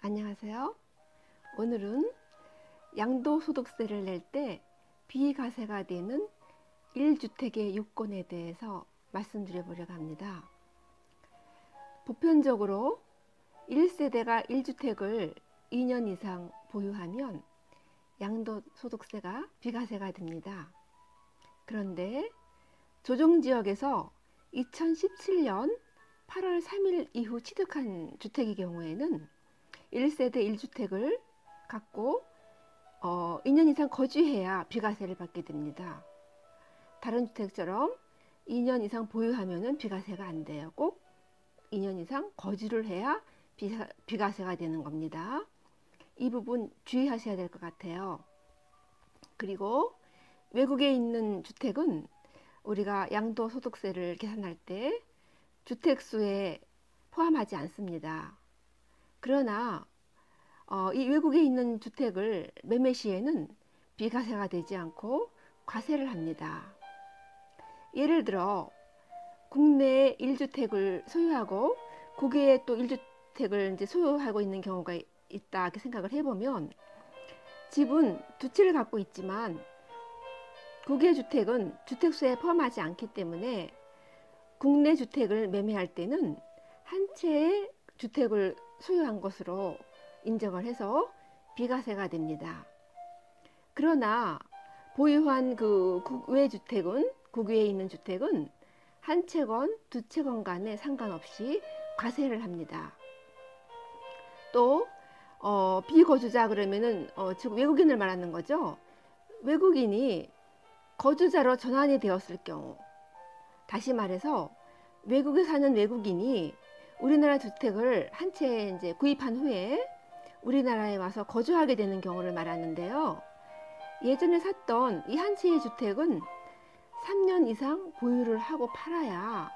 안녕하세요. 오늘은 양도소득세를 낼 때 비과세가 되는 1주택의 요건에 대해서 말씀드려 보려고 합니다. 보편적으로 1세대가 1주택을 2년 이상 보유하면 양도소득세가 비과세가 됩니다. 그런데 조정지역에서 2017년 8월 3일 이후 취득한 주택의 경우에는 1세대 1주택을 갖고 2년 이상 거주해야 비과세를 받게 됩니다. 다른 주택처럼 2년 이상 보유하면 비과세가 안 돼요. 꼭 2년 이상 거주를 해야 비과세가 되는 겁니다. 이 부분 주의하셔야 될 것 같아요. 그리고 외국에 있는 주택은 우리가 양도소득세를 계산할 때 주택수에 포함하지 않습니다. 그러나 이 외국에 있는 주택을 매매 시에는 비과세가 되지 않고 과세를 합니다. 예를 들어 국내에 1주택을 소유하고 국외에 또 1주택을 이제 소유하고 있는 경우가 있다 이렇게 생각을 해보면 집은 두 채를 갖고 있지만 국외 주택은 주택수에 포함하지 않기 때문에 국내 주택을 매매할 때는 한 채의 주택을 소유한 것으로 인정을 해서 비과세가 됩니다. 그러나 보유한 그 국외 주택은, 국외에 있는 주택은 한 채건 두 채건 간에 상관없이 과세를 합니다. 또 비거주자 그러면은 즉 외국인을 말하는 거죠. 외국인이 거주자로 전환이 되었을 경우, 다시 말해서 외국에 사는 외국인이 우리나라 주택을 한 채 이제 구입한 후에 우리나라에 와서 거주하게 되는 경우를 말하는데요. 예전에 샀던 이 한 채의 주택은 3년 이상 보유를 하고 팔아야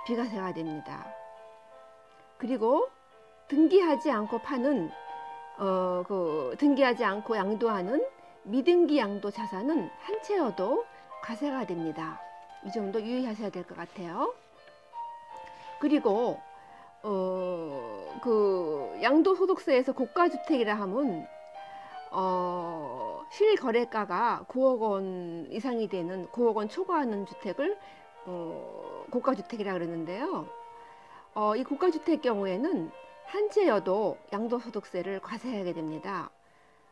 비과세가 됩니다. 그리고 등기하지 않고 파는 등기하지 않고 양도하는 미등기 양도 자산은 한 채여도 과세가 됩니다. 이 점도 유의하셔야 될 것 같아요. 그리고 그 양도소득세에서 고가주택이라 하면 실거래가가 9억 원 이상이 되는 9억 원 초과하는 주택을 고가주택이라 그러는데요. 이 고가주택 경우에는 한 채여도 양도소득세를 과세하게 됩니다.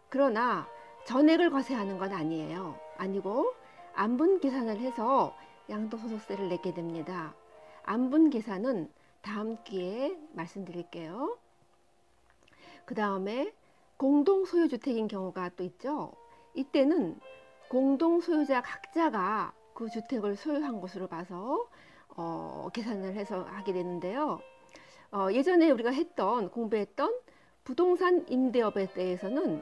그러나 전액을 과세하는 건 아니에요. 아니고 안분 계산을 해서 양도소득세를 내게 됩니다. 안분 계산은 다음 기회에 말씀드릴게요. 그 다음에 공동소유주택인 경우가 또 있죠. 이때는 공동소유자 각자가 그 주택을 소유한 것으로 봐서 계산을 해서 하게 되는데요. 예전에 우리가 공부했던 부동산 임대업에 대해서는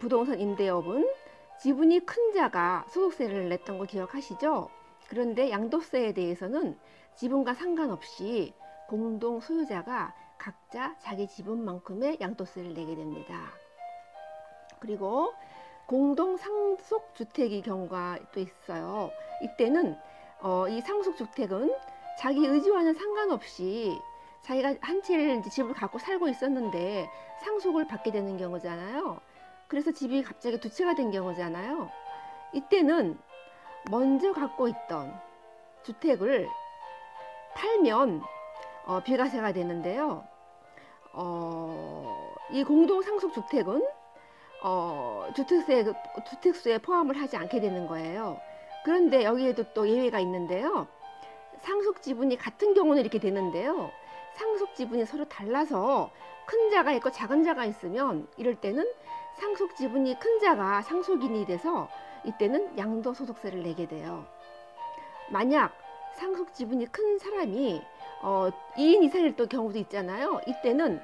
부동산 임대업은 지분이 큰 자가 소득세를 냈던 거 기억하시죠? 그런데 양도세에 대해서는 지분과 상관없이 공동 소유자가 각자 자기 지분만큼의 양도세를 내게 됩니다. 그리고 공동 상속주택의 경우가 또 있어요. 이때는 이 상속주택은 자기 의지와는 상관없이 자기가 한 채를 집을 갖고 살고 있었는데 상속을 받게 되는 경우잖아요. 그래서 집이 갑자기 두 채가 된 경우잖아요. 이때는 먼저 갖고 있던 주택을 팔면 비과세가 되는데요. 이 공동상속주택은 주택수에 포함을 하지 않게 되는 거예요. 그런데 여기에도 또 예외가 있는데요. 상속지분이 같은 경우는 이렇게 되는데요. 상속지분이 서로 달라서 큰 자가 있고 작은 자가 있으면 이럴 때는 상속지분이 큰 자가 상속인이 돼서 이때는 양도소득세를 내게 돼요. 만약 상속지분이 큰 사람이 2인 이상일 경우도 있잖아요. 이때는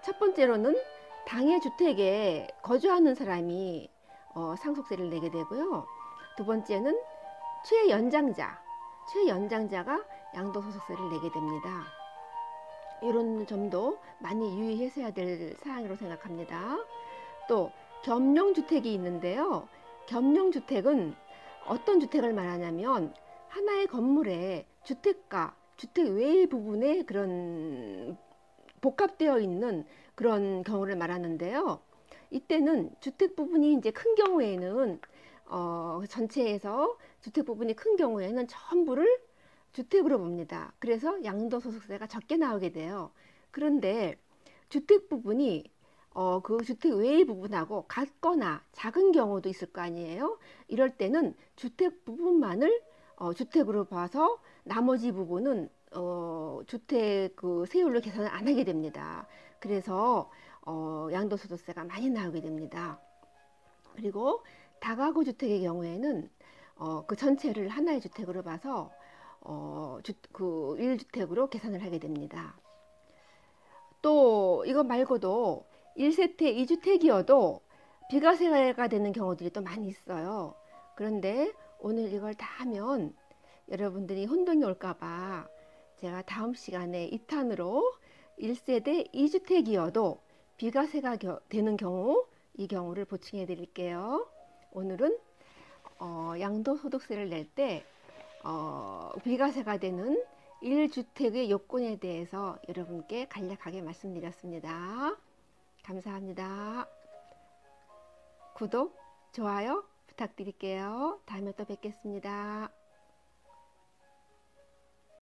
첫 번째로는 당해 주택에 거주하는 사람이 상속세를 내게 되고요. 두 번째는 최연장자가 양도소득세를 내게 됩니다. 이런 점도 많이 유의해야 될 사항으로 생각합니다. 또 겸용주택이 있는데요. 겸용주택은 어떤 주택을 말하냐면 하나의 건물에 주택과 주택 외의 부분에 그런 복합되어 있는 그런 경우를 말하는데요. 이때는 주택 부분이 이제 큰 경우에는 전체에서 주택 부분이 큰 경우에는 전부를 주택으로 봅니다. 그래서 양도소득세가 적게 나오게 돼요. 그런데 주택 부분이 그 주택 외의 부분하고 같거나 작은 경우도 있을 거 아니에요. 이럴 때는 주택 부분만을 주택으로 봐서 나머지 부분은 주택 그 세율로 계산을 안 하게 됩니다. 그래서 양도소득세가 많이 나오게 됩니다. 그리고 다가구 주택의 경우에는 그 전체를 하나의 주택으로 봐서 그 1주택으로 계산을 하게 됩니다. 또 이거 말고도 1세대 2주택이어도 비과세가 되는 경우들이 또 많이 있어요. 그런데 오늘 이걸 다 하면 여러분들이 혼동이 올까봐 제가 다음 시간에 2탄으로 1세대 2주택이어도 비과세가 되는 경우, 이 경우를 보충해 드릴게요. 오늘은 양도소득세를 낼 때 비과세가 되는 1주택의 요건에 대해서 여러분께 간략하게 말씀드렸습니다. 감사합니다. 구독, 좋아요 부탁드릴게요. 다음에 또 뵙겠습니다.